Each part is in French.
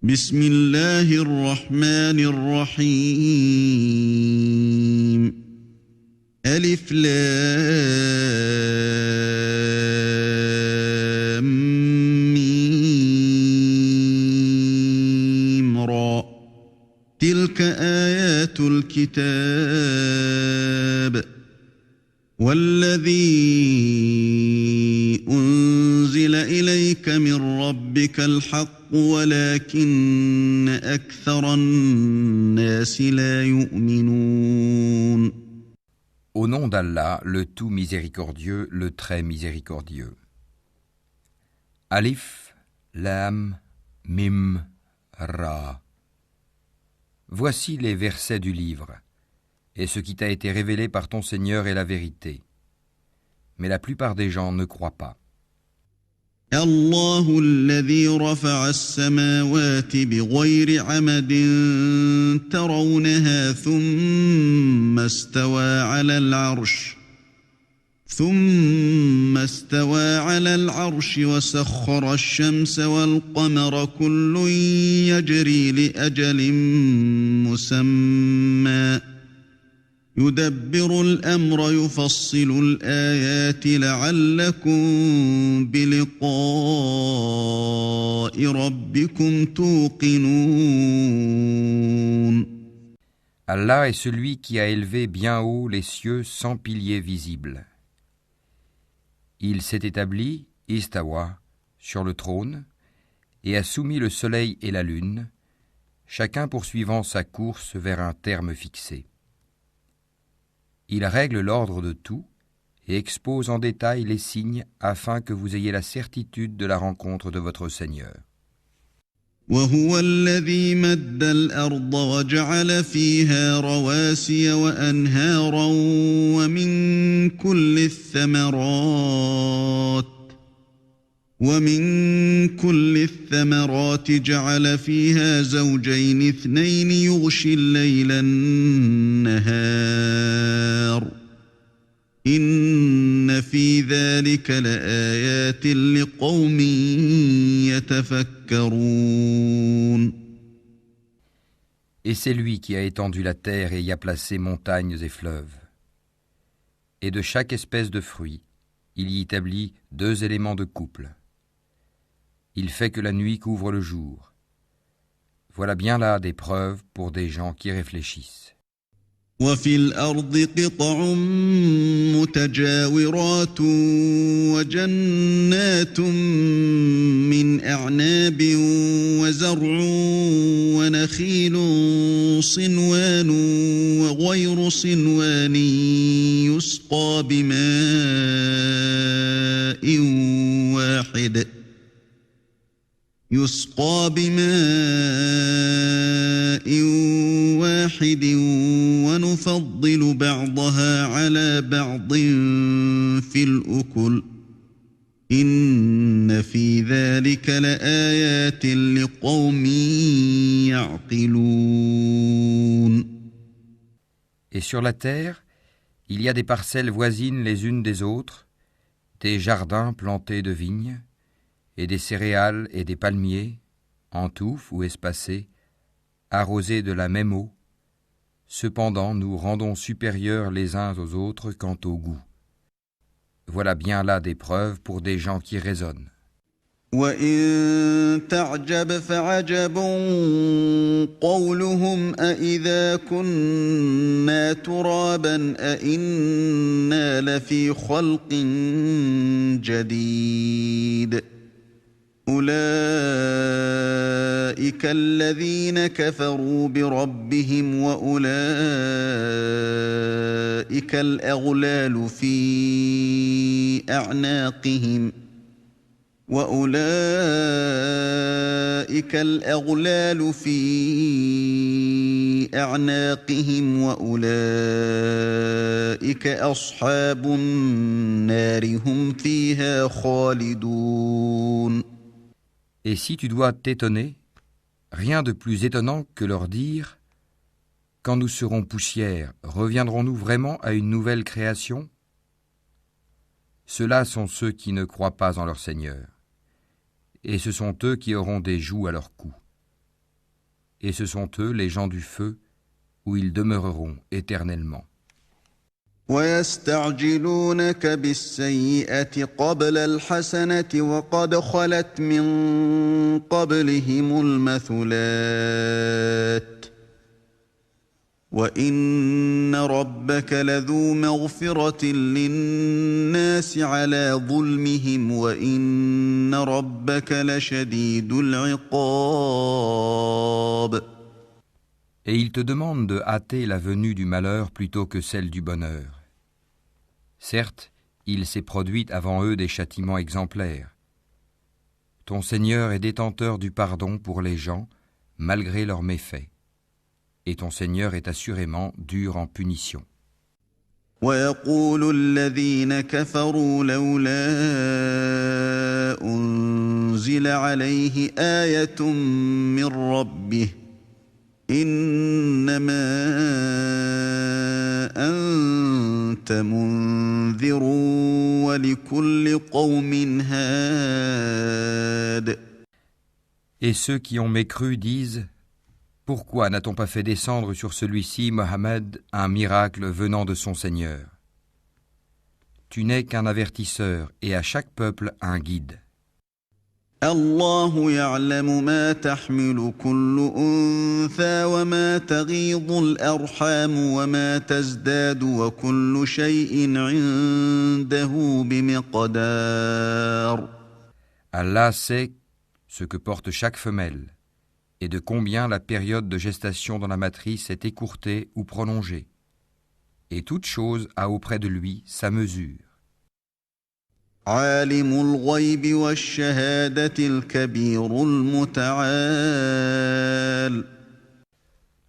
بسم الله الرحمن الرحيم ألف لام ميم را تلك آيات الكتاب والذي أنزل إليك من ربك الحق ولكن أكثر الناس لا يؤمنون. Au nom d'Allah, le tout miséricordieux, le très miséricordieux. Alif, Lam, Mim, Ra. Voici les versets du livre, et ce qui t'a été révélé par ton Seigneur est la vérité. Mais la plupart des gens ne croient pas. الله الذي رفع السماوات بغير عمد ترونها ثم استوى على العرش وسخر الشمس والقمر كل يجري لأجل مسمى يدبر الأمر يفصل الآيات لعلكم بلقاء ربكم توقنون. Allah est celui qui a élevé bien haut les cieux sans piliers visibles. Il s'est établi, istawa, sur le trône, et a soumis le soleil et la lune, chacun poursuivant sa course vers un terme fixé. Il règle l'ordre de tout et expose en détail les signes afin que vous ayez la certitude de la rencontre de votre Seigneur. وهو الذي مد الأرض وجعل فيها رواسي وأنهارا ومن كل الثمرات جعل فيها زوجين اثنين يغشي الليل النهار إن في ذلك لآيات لقوم يتفكرون. Et c'est lui qui a étendu la terre et y a placé montagnes et fleuves. Et de chaque espèce de fruit, il y établit 2 éléments de couple. Il fait que la nuit couvre le jour. Voilà bien là des preuves pour des gens qui réfléchissent. وفي الأرض قطع متجاورات وجنات من أعناب وزرع ونخيل صنوان وغير صنوان يسقى بماء واحد ونفضل بعضها على بعض في الأكل إن في ذلك لآيات لقوم يعقلون. Et sur la terre, il y a des parcelles voisines les unes des autres, des jardins plantés de vignes, et des céréales et des palmiers, en touffes ou espacés, arrosés de la même eau. Cependant, nous rendons supérieurs les uns aux autres quant au goût. Voilà bien là des preuves pour des gens qui raisonnent. وَإِن تَعْجَبْ فَعَجَبٌ قَوْلُهُمْ أَإِذَا كُنَّا تُرَابًا أَإِنَّا لَفِي خَلْقٍ جَدِيدٍ أُولَئِكَ الَّذِينَ كَفَرُوا بِرَبِّهِمْ وَأُولَئِكَ الْأَغْلَالُ فِي أَعْنَاقِهِمْ وأولئك أصحاب النار هم فيها خالدون. Et si tu dois t'étonner, rien de plus étonnant que leur dire « Quand nous serons poussière, reviendrons-nous vraiment à une nouvelle création ?» Ceux-là sont ceux qui ne croient pas en leur Seigneur. Et ce sont eux qui auront des jougs à leur cou. et ce sont eux les gens du feu, où ils demeureront éternellement. ويستعجلونك بالسيئة قبل الحسنة وقد خلت من قبلهم المثلات وإن ربك لذو مغفرة للناس على ظلمهم وإن ربك لشديد العقاب. Et ils te demandent de hâter la venue du malheur plutôt que celle du bonheur. Certes, il s'est produit avant eux des châtiments exemplaires. Ton Seigneur est détenteur du pardon pour les gens, malgré leurs méfaits. Et ton Seigneur est assurément dur en punition. ويقول الذين كفروا لولا أنزل عليه آية من ربه إنما أنت منذر ولكل قوم هاد. Et ceux qui ont mécru disent « Pourquoi n'a-t-on pas fait descendre sur celui-ci, Mohammed, un miracle venant de son Seigneur ? Tu n'es qu'un avertisseur et à chaque peuple un guide. » الله يعلم ما تحمل كل أنثى وما تغيض الأرحام وما تزداد وكل شيء عنده بمقدار. Allah sait ce que porte chaque femelle et de combien la période de gestation dans la matrice est écourtée ou prolongée. Et toute chose a auprès de lui sa mesure. عالم الغيب والشهادة الكبير المتعال.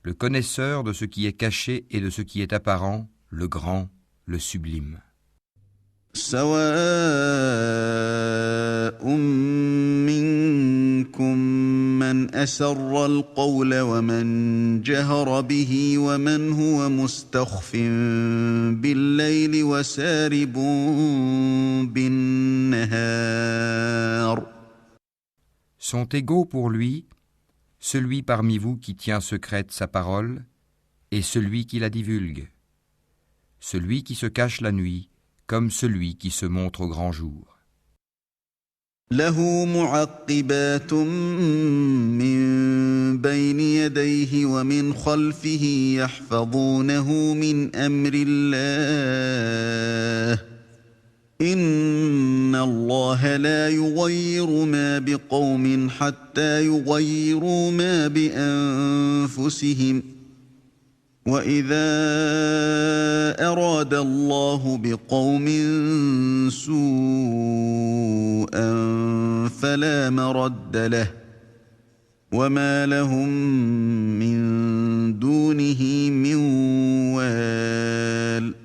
Le connaisseur de ce qui est caché et de ce qui est apparent, le grand, le sublime. سواء منكم من أسر القول ومن جهر به ومن هو مستخف بالليل وسارب بالنهار. Sont égaux pour lui celui parmi vous qui tient secrète sa parole et celui qui la divulgue, celui qui se cache la nuit comme celui qui se montre au grand jour. له معقبات من بين يديه ومن خلفه يحفظونه من أمر الله إن الله لا يغير ما بقوم حتى يغيروا ما بأنفسهم وَإِذَا أَرَادَ اللَّهُ بِقَوْمٍ سُوءًا فَلَا مَرَدَّ لَهُ وَمَا لَهُم مِّن دُونِهِ مِن وَالٍ.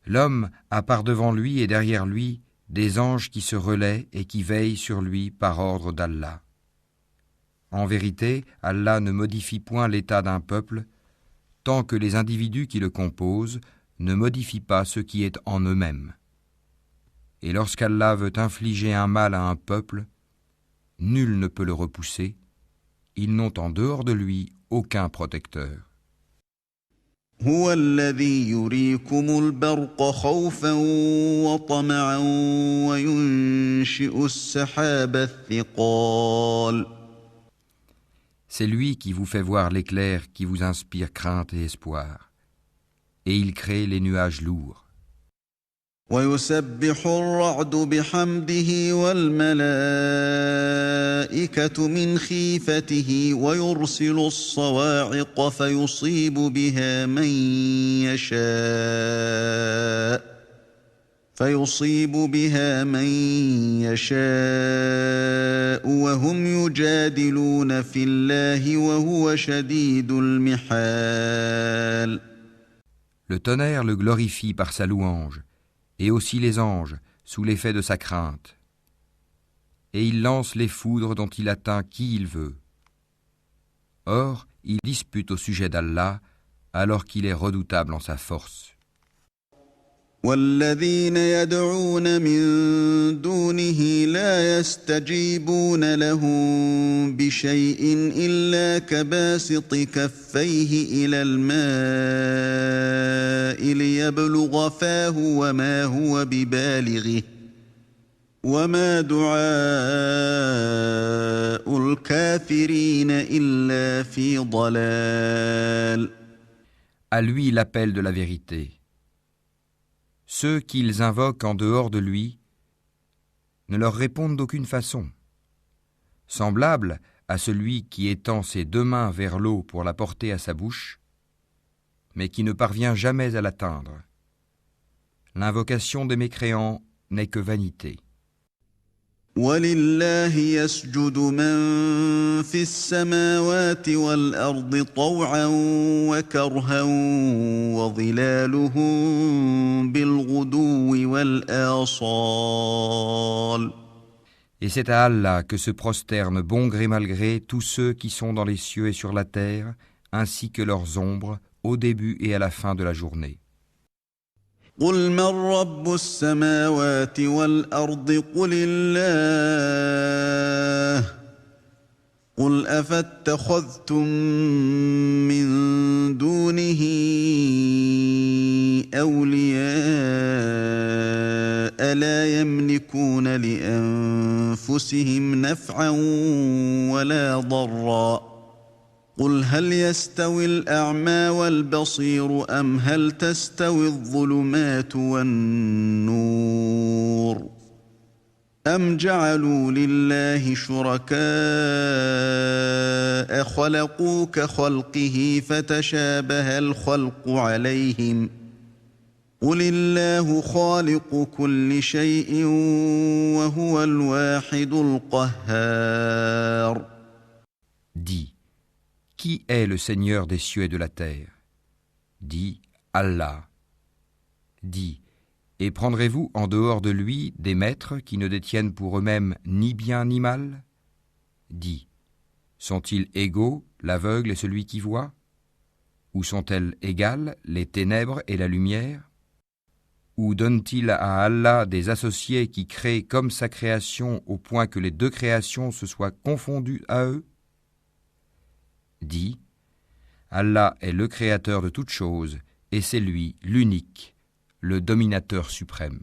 L'homme a par devant lui et derrière lui des anges qui se relaient et qui veillent sur lui par ordre d'Allah. En vérité, Allah ne modifie point l'état d'un peuple tant que les individus qui le composent ne modifient pas ce qui est en eux-mêmes. Et lorsqu'Allah veut infliger un mal à un peuple, nul ne peut le repousser, ils n'ont en dehors de lui aucun protecteur. هو الذي يريكم البرق خوفا وطمعا وينشئ السحاب الثقال. C'est lui qui vous fait voir l'éclair qui vous inspire crainte et espoir. Et il crée les nuages lourds. ويسبح الرعد بحمده والملائكة من خيفته ويرسل الصواعق فيصيب بها من يشاء وهم يجادلون في الله وهو شديد المحال. Le tonnerre le glorifie par sa louange, et aussi les anges, sous l'effet de sa crainte. Et il lance les foudres dont il atteint qui il veut. Or, il dispute au sujet d'Allah, alors qu'il est redoutable en sa force. والذين يدعون من دونه لا يستجيبون لهم بشيء إلا كباسط كفيه إلى الماء ليبلغ فاه وما هو ببالغه وما دعاء الكافرين إلا في ضلال. À lui l'appel de la vérité. Ceux qu'ils invoquent en dehors de lui ne leur répondent d'aucune façon. Semblable à celui qui étend ses deux mains vers l'eau pour la porter à sa bouche, mais qui ne parvient jamais à l'atteindre. L'invocation des mécréants n'est que vanité. وَلِلَّهِ يَسْجُدُ مَن فِي السَّمَاوَاتِ وَالْأَرْضِ طَوْعًا وَكَرْهًا وَظِلَالُهُم بِالْغُدُوِّ وَالْآصَالِ. Et c'est à Allah que se prosternent bon gré mal gré tous ceux qui sont dans les cieux et sur la terre, ainsi que leurs ombres, au début et à la fin de la journée. قُلْ مَن رَّبُّ السَّمَاوَاتِ وَالْأَرْضِ قُلِ اللَّهُ قُلْ أَفَاتَّخَذْتُم مِّن دُونِهِ أَوْلِيَاءَ لَا يَمْلِكُونَ لِأَنفُسِهِمْ نَفْعًا وَلَا ضَرًّا قُلْ هَلْ يَسْتَوِي الْأَعْمَى وَالْبَصِيرُ أَمْ هَلْ تَسْتَوِي الظُّلُمَاتُ وَالنُّورُ أَمْ جَعَلُوا لِلَّهِ شُرَكَاءَ خَلَقُوا كَخَلْقِهِ فَتَشَابَهَ الْخَلْقُ عَلَيْهِمْ قُلِ اللَّهُ خَالِقُ كُلِّ شَيْءٍ وَهُوَ الْوَاحِدُ الْقَهَّارُ. Dis, qui est le Seigneur des cieux et de la terre? Dis, Allah. Dis, et prendrez-vous en dehors de lui des maîtres qui ne détiennent pour eux-mêmes ni bien ni mal? Dis, sont-ils égaux, l'aveugle et celui qui voit? Ou sont-elles égales, les ténèbres et la lumière? Ou donne-t-il à Allah des associés qui créent comme sa création au point que les deux créations se soient confondues à eux? Dis, Allah est le créateur de toutes choses, et c'est lui, l'unique, le dominateur suprême.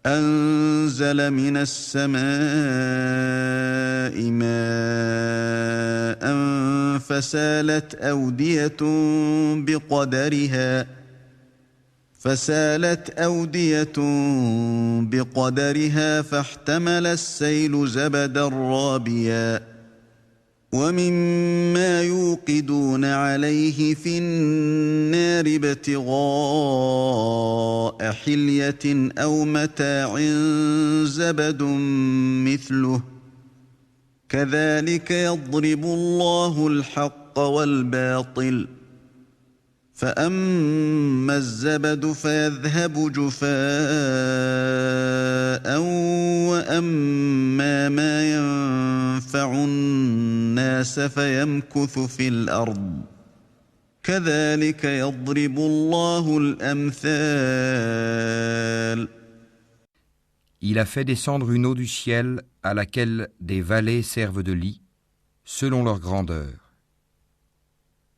أنزل من السماء ماء فسالت أودية بقدرها فاحتمل السيل زبدا رابيا ومما يوقدون عليه في النار ابتغاء حلية أو متاع زبد مثله كذلك يضرب الله الحق والباطل فأما الزبد فيذهب جفاء وأما ما ينفع الناس فيمكث في الأرض كذلك يضرب الله الأمثال. Il a fait descendre une eau du ciel à laquelle des vallées servent de lit, selon leur grandeur.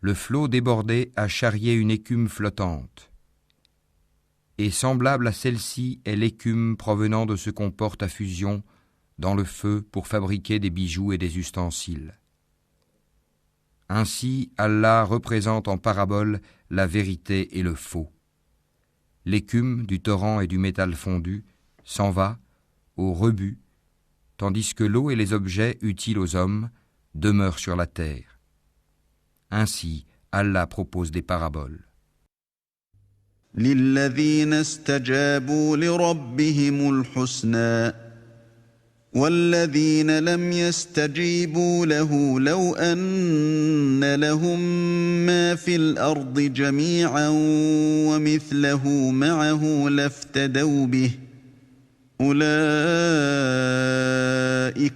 Le flot débordé a charrié une écume flottante. Et semblable à celle-ci est l'écume provenant de ce qu'on porte à fusion dans le feu pour fabriquer des bijoux et des ustensiles. Ainsi, Allah représente en parabole la vérité et le faux. L'écume du torrent et du métal fondu s'en va au rebut, tandis que l'eau et les objets utiles aux hommes demeurent sur la terre. Ainsi, Allah propose des paraboles. للذين استجابوا لربهم الحسنى والذين لم يستجيبوا له لو أن لهم ما في الأرض جميعا ومثله معه لافتدوا به أولئك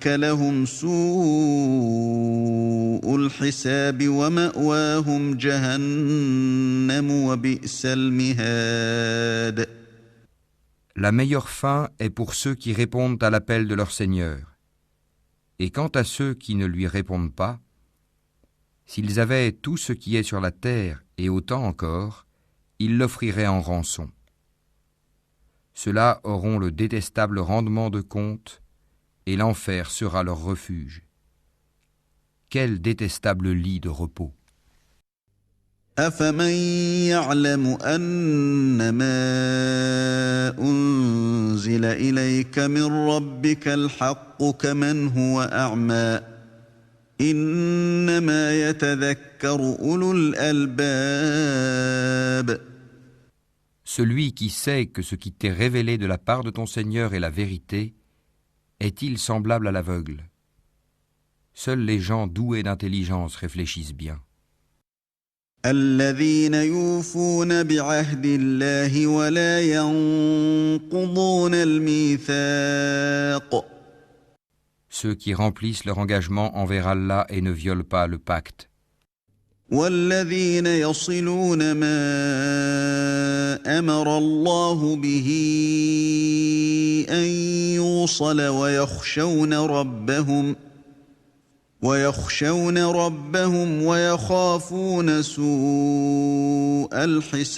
لهم سوء سوء الحساب ومأواهم جهنم وبئس المهاد. La meilleure fin est pour ceux qui répondent à l'appel de leur Seigneur. Et quant à ceux qui ne lui répondent pas, s'ils avaient tout ce qui est sur la terre et autant encore, ils l'offriraient en rançon. Ceux-là auront le détestable rendement de compte, et l'enfer sera leur refuge. Quel détestable lit de repos! أفمن يعلم أنما أنزل إليك من ربك الحق كمن هو أعمى إنما يتذكر أولو الألباب. Celui qui sait que ce qui t'est révélé de la part de ton Seigneur est la vérité, est-il semblable à l'aveugle? Seuls les gens doués d'intelligence réfléchissent bien. الذين يوفون بعهد الله ولا ينقضون الميثاق. Ceux qui remplissent leur engagement envers Allah et ne violent pas le pacte. والذين يصلون ما أمر الله به أن يوصل ويخشون ربهم ويخافون سوء الحساب.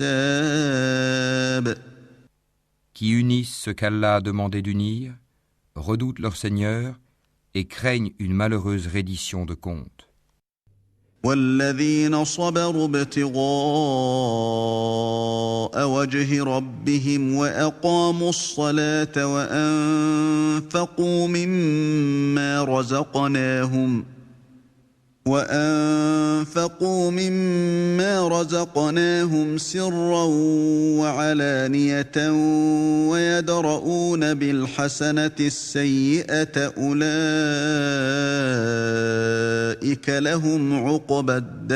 Qui unissent ce qu'Allah a demandé d'unir, redoutent leur Seigneur et craignent une malheureuse reddition de compte. والذين صبروا ابتغاء وجه ربهم وأقاموا الصلاة وأنفقوا مما رزقناهم سرا وعلانية ويدرؤون بالحسنة السيئة أولئك لهم عقبى الدار.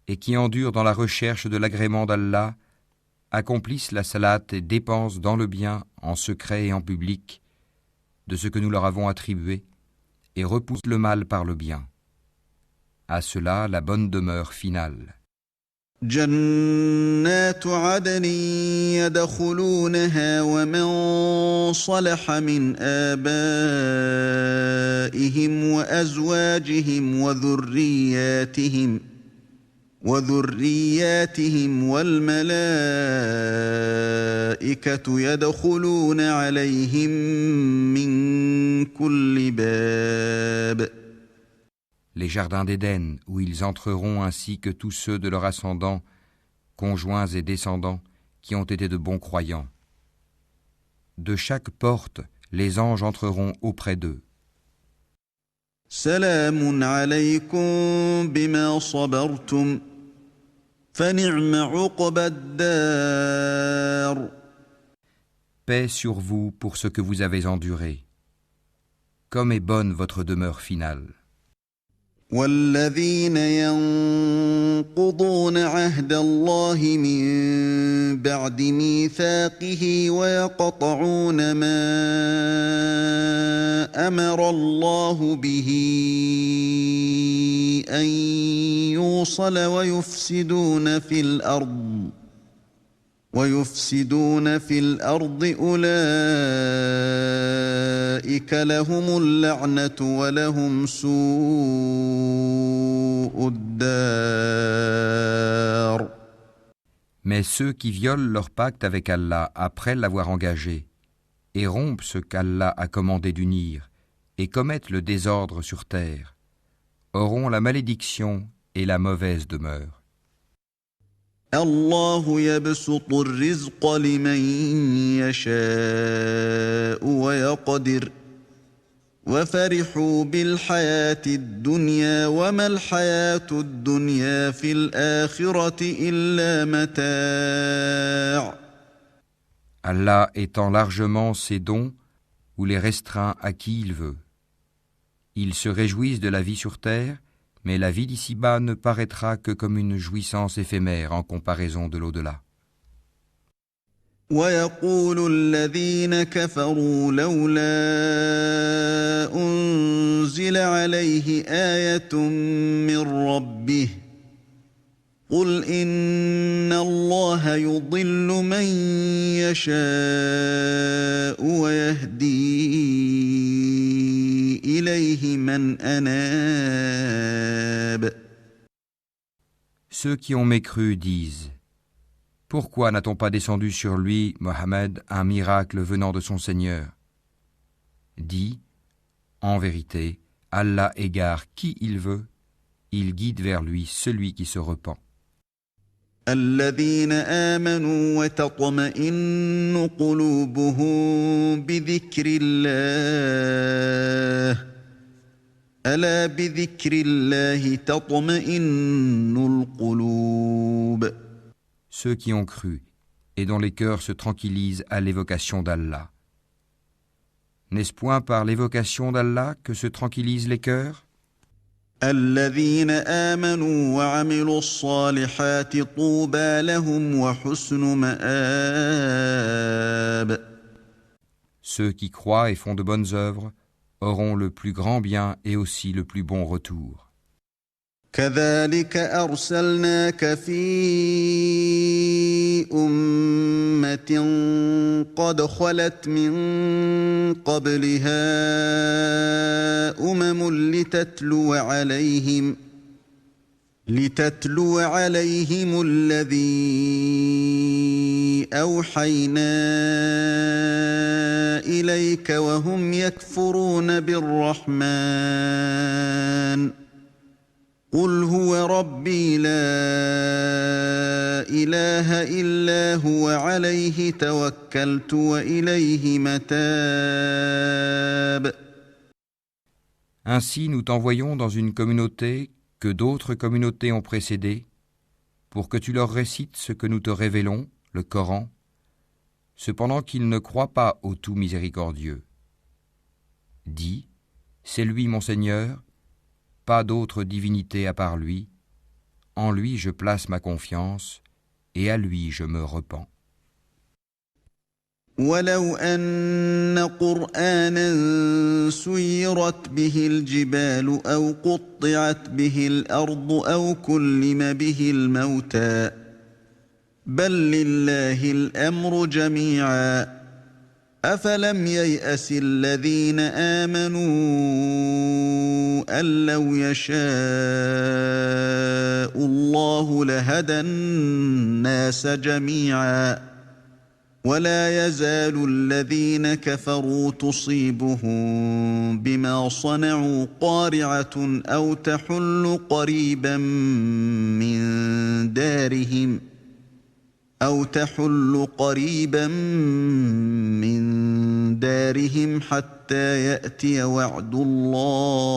Et qui endurent dans la recherche de l'agrément d'Allah, accomplissent la salate et dépensent dans le bien, en secret et en public, de ce que nous leur avons attribué, et repoussent le mal par le bien. À cela, la bonne demeure finale. جنات عدن يدخلونها ومن صلح من آبائهم وأزواجهم وذرياتهم والملائكة يدخلون عليهم من كل باب. Les jardins d'Éden, où ils entreront ainsi que tous ceux de leur ascendant, conjoints et descendants, qui ont été de bons croyants. De chaque porte, les anges entreront auprès d'eux. سلام عليكم بما صبرتم فنعم عقبى الدار. Paix sur vous pour ce que vous avez enduré. Comme est bonne votre demeure finale. والذين ينقضون عهد الله من بعد ميثاقه ويقطعون ما أمر الله به أن يوصل ويفسدون في الأرض أولئك لهم اللعنة ولهم سوء الدار. Mais ceux qui violent leur pacte avec Allah après l'avoir engagé et rompent ce qu'Allah a commandé d'unir et commettent le désordre sur terre auront la malédiction et la mauvaise demeure. الله يبسط الرزق لمن يشاء ويقدر وفرحوا بالحياة الدنيا وما الحياة الدنيا في الآخرة إلا متاع. Allah étend largement ses dons ou les restreint à qui il veut. Ils se réjouissent de la vie sur terre, mais la vie d'ici-bas ne paraîtra que comme une jouissance éphémère en comparaison de l'au-delà. ويقول الذين كفروا لولا أنزل عليه آية من ربه قل إن الله يضل من يشاء ويهدي إليه من أناب. Ceux qui ont mécru disent: Pourquoi n'a-t-on pas descendu sur lui, Mohammed, un miracle venant de son Seigneur? Dis: En vérité, Allah égare qui il veut, il guide vers lui celui qui se repent. الذين آمنوا وتطمئن قلوبهم بذكر الله ألا بذكر الله تطمئن القلوب. Ceux qui ont cru et dont les cœurs se tranquillisent à l'évocation d'Allah. N'est-ce point par l'évocation d'Allah que se tranquillisent les cœurs? الذين آمنوا وعملوا الصالحات طوبى لهم وحسن مآب. Ceux qui croient et font de bonnes œuvres auront le plus grand bien et aussi le plus bon retour. كذلك أرسلناك في أمة قد خلت من قبلها لتتلو عليهم الذي أوحينا إليك وهم يكفرون بالرحمن قل هو ربي لا إله إلا هو عليه توكلت وإليه متاب. Ainsi nous t'envoyons dans une communauté que d'autres communautés ont précédée, pour que tu leur récites ce que nous te révélons, le Coran, cependant qu'ils ne croient pas au tout miséricordieux. Dis, c'est lui mon Seigneur, pas d'autre divinité à part lui, en lui je place ma confiance, et à lui je me repens. ولو أن قرآنا سيرت به الجبال أو قطعت به الأرض أو كلم به الموتى بل لله الأمر جميعا أفلم ييأس الذين آمنوا أن لو يشاء الله لهدى الناس جميعا ولا يزال الذين كفروا تصيبهم بما صنعوا قارعة أو تحل قريبا من دارهم حتى يأتي وعد الله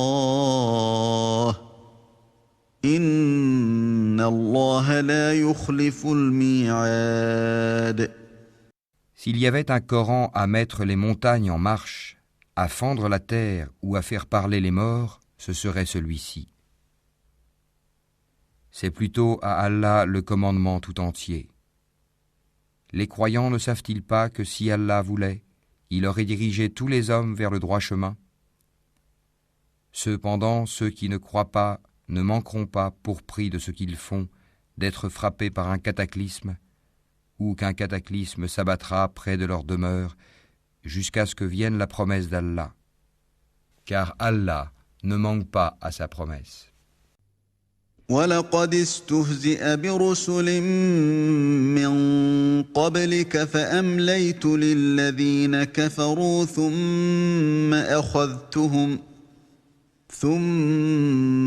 إن الله لا يخلف الميعاد. S'il y avait un Coran à mettre les montagnes en marche, à fendre la terre ou à faire parler les morts, ce serait celui-ci. C'est plutôt à Allah le commandement tout entier. Les croyants ne savent-ils pas que si Allah voulait, il aurait dirigé tous les hommes vers le droit chemin? Cependant, ceux qui ne croient pas ne manqueront pas, pour prix de ce qu'ils font, d'être frappés par un cataclysme, ou qu'un cataclysme s'abattra près de leur demeure, jusqu'à ce que vienne la promesse d'Allah. Car Allah ne manque pas à sa promesse. وَلَقَدِ اسْتُهْزِئَ بِرُسُلٍ مِّن قَبْلِكَ فَأَمْلَيْتُ لِلَّذِينَ كَفَرُوا ثُمَّ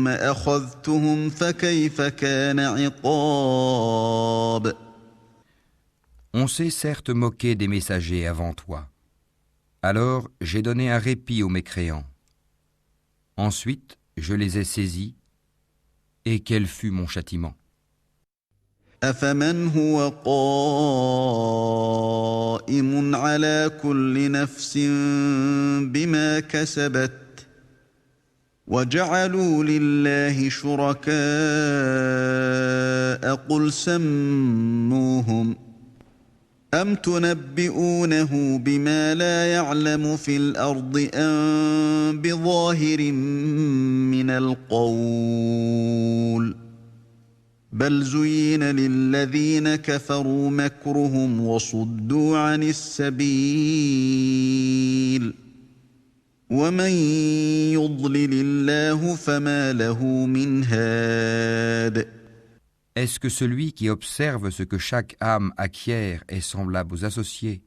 أَخَذْتُهُمْ فَكَيْفَ كَانَ عِقَابِ. On s'est certes moqué des messagers avant toi. Alors j'ai donné un répit aux mécréants. Ensuite, je les ai saisis, et quel fut mon châtiment. أَفَمَنْ هُوَ قَائِمٌ عَلَى كُلِّ نَفْسٍ بِمَا كَسَبَتْ وَجَعَلُوا لِلَّهِ شُرَكَاءَ قُلْ سَمُّوهُمْ أَمْ تُنَبِّئُونَهُ بِمَا لَا يَعْلَمُ فِي الْأَرْضِ أَمْ بِظَاهِرٍ مِّنَ الْقَوْلِ بَلْ زُيِّنَ لِلَّذِينَ كَفَرُوا مَكْرُهُمْ وَصُدُّوا عَنِ السَّبِيلِ وَمَن يُضْلِلِ اللَّهُ فَمَا لَهُ مِنْ هَادٍ. Est-ce que celui qui observe ce que chaque âme acquiert est semblable aux associés?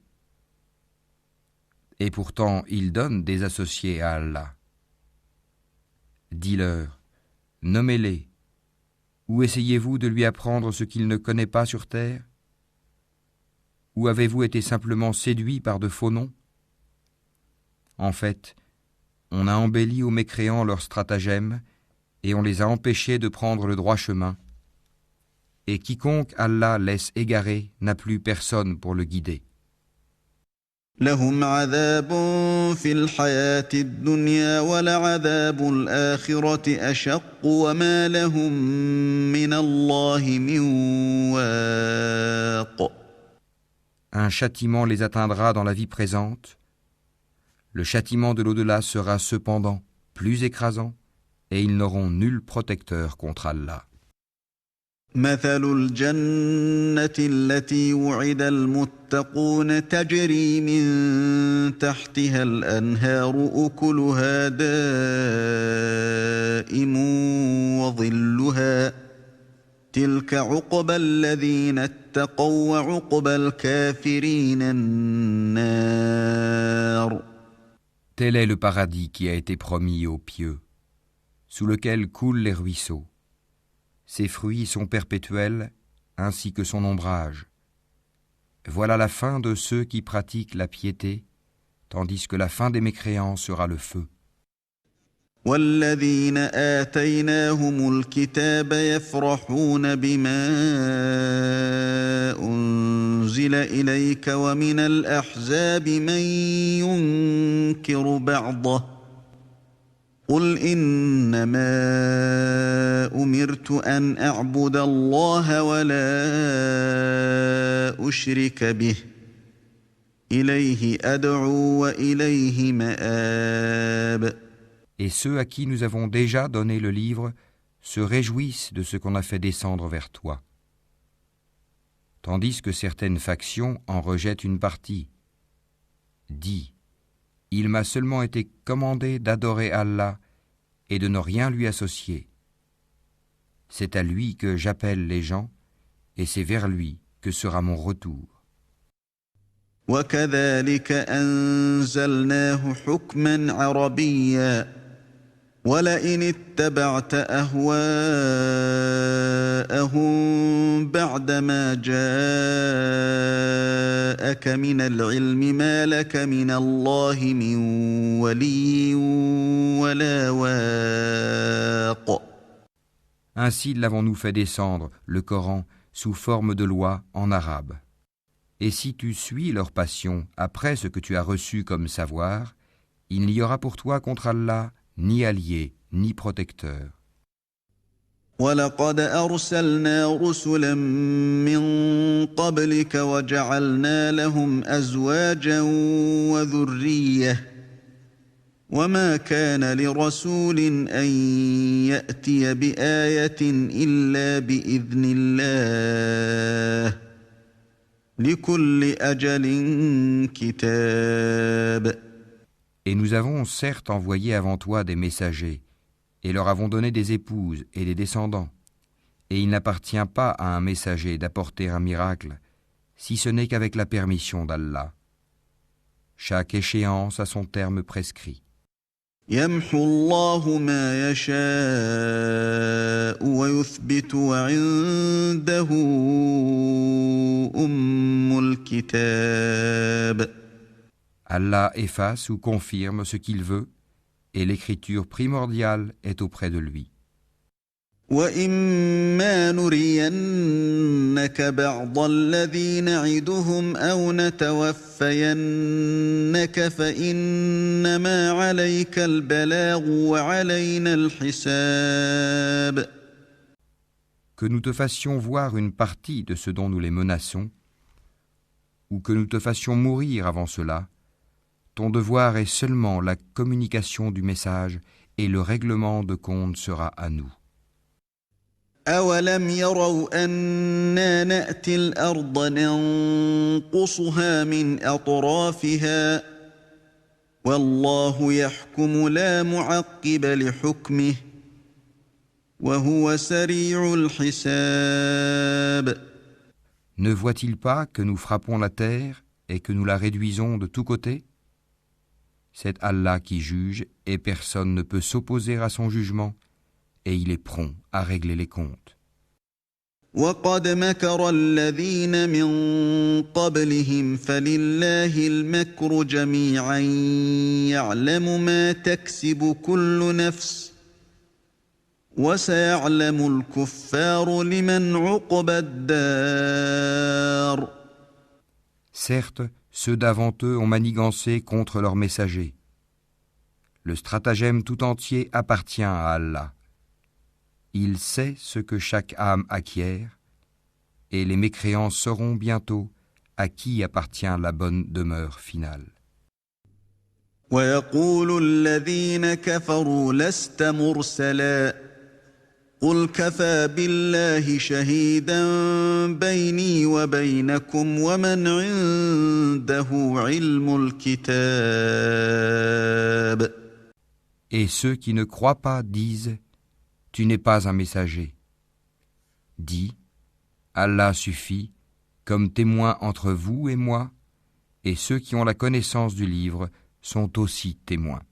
Et pourtant, il donne des associés à Allah. Dis-leur, nommez-les, ou essayez-vous de lui apprendre ce qu'il ne connaît pas sur terre? Ou avez-vous été simplement séduits par de faux noms? En fait, on a embelli aux mécréants leurs stratagèmes et on les a empêchés de prendre le droit chemin. Et quiconque Allah laisse égarer n'a plus personne pour le guider. لهم عذاب في الحياة الدنيا ولعذاب الآخرة أشق وما لهم من الله من واق. Un châtiment les atteindra dans la vie présente. Le châtiment de l'au-delà sera cependant plus écrasant et ils n'auront nul protecteur contre Allah. مثل الجنة التي وعد المتقون تجري من تحتها الأنهار أكلها دائم وظلها تلك عقبى الذين اتقوا وعقبى الكافرين النار. Tel est le paradis qui a été promis aux pieux, sous lequel coulent les ruisseaux. Ses fruits sont perpétuels, ainsi que son ombrage. Voilà la fin de ceux qui pratiquent la piété, tandis que la fin des mécréants sera le feu. والذين آتيناهم الكتاب يفرحون بما أنزل إليك ومن الأحزاب من ينكر بعضه قل إنما أمرت أن أعبد الله ولا أشرك به إليه أدعو وإليه مآب. Et ceux à qui nous avons déjà donné le livre se réjouissent de ce qu'on a fait descendre vers toi. Tandis que certaines factions en rejettent une partie. Dis, il m'a seulement été commandé d'adorer Allah et de ne rien lui associer. C'est à lui que j'appelle les gens et c'est vers lui que sera mon retour. وكذلك أنزلناه حكما عربيا ولئن اتبعت أهواءهم بعدما جاءك من العلم ما لك من الله من ولي ولا واق. Ainsi l'avons-nous fait descendre, le Coran, sous forme de loi en arabe. Et si tu suis leur passion après ce que tu as reçu comme savoir, il n'y aura pour toi contre Allah ni allié, ni protecteur. وَلَقَدْ أَرْسَلْنَا رُسُلًا مِّن قَبْلِكَ وَجَعَلْنَا لَهُمْ أَزْوَاجًا وَذُرِّيَّةً وَمَا كَانَ لِرَسُولٍ أَن يَأْتِيَ بِآيَةٍ إِلَّا بِإِذْنِ اللَّهِ لِكُلِّ أَجَلٍ كِتَابٌ. Et nous avons certes envoyé avant toi des messagers, et leur avons donné des épouses et des descendants. Et il n'appartient pas à un messager d'apporter un miracle, si ce n'est qu'avec la permission d'Allah. Chaque échéance a son terme prescrit. يَمْحُو اللَّهُ مَا يَشَاءُ وَيُثْبِتُ وَعِندَهُ أُمُّ الْكِتَابِ. Allah efface ou confirme ce qu'il veut, et l'écriture primordiale est auprès de lui. وَإِمَّا نُرِيَنَّكَ بَعْضَ الَّذِي نَعِدُهُمْ أَوْ نَتَوَفَّيَنَّكَ فَإِنَّمَا عَلَيْكَ الْبَلَاغُ وَعَلَيْنَا الْحِسَابُ. Que nous te fassions voir une partie de ce dont nous les menaçons, ou que nous te fassions mourir avant cela, ton devoir est seulement la communication du message et le règlement de compte sera à nous. أَوَلَمْ يَرَوْا أَنَّا نَأْتِي الْأَرْضَ نَنقُصُهَا مِنْ أَطْرَافِهَا وَاللَّهُ يَحْكُمُ لَا مُعَقِّبَ لِحُكْمِهِ وَهُوَ سَرِيعُ الْحِسَابِ. Ne voit-il pas que nous frappons la terre et que nous la réduisons de tous côtés ? C'est Allah qui juge et personne ne peut s'opposer à son jugement et il est prompt à régler les comptes. وَقَدْ مَكَرَ الَّذِينَ مِن قَبْلِهِمْ فَلِلَّهِ الْمَكْرُ جَمِيعًا يَعْلَمُ مَا تَكْسِبُ كُلُّ نَفْسٍ وَسَيَعْلَمُ الْكُفَّارُ لِمَنْ عُقْبَى الدَّارِ. Certes, ceux d'avant eux ont manigancé contre leurs messagers. Le stratagème tout entier appartient à Allah. Il sait ce que chaque âme acquiert, et les mécréants sauront bientôt à qui appartient la bonne demeure finale. وَيَقُولُ الَّذِينَ كَفَرُوا لَسْتَ مُرْسَلًا قُلْ كَفَى بِاللَّهِ شَهِيدًا بَيْنِي وَبَيْنَكُمْ وَمَنْ عِندَهُ عِلْمُ الْكِتَابِ. Et ceux qui ne croient pas disent « Tu n'es pas un messager ». Dis « Allah suffit comme témoin entre vous et moi, et ceux qui ont la connaissance du livre sont aussi témoins.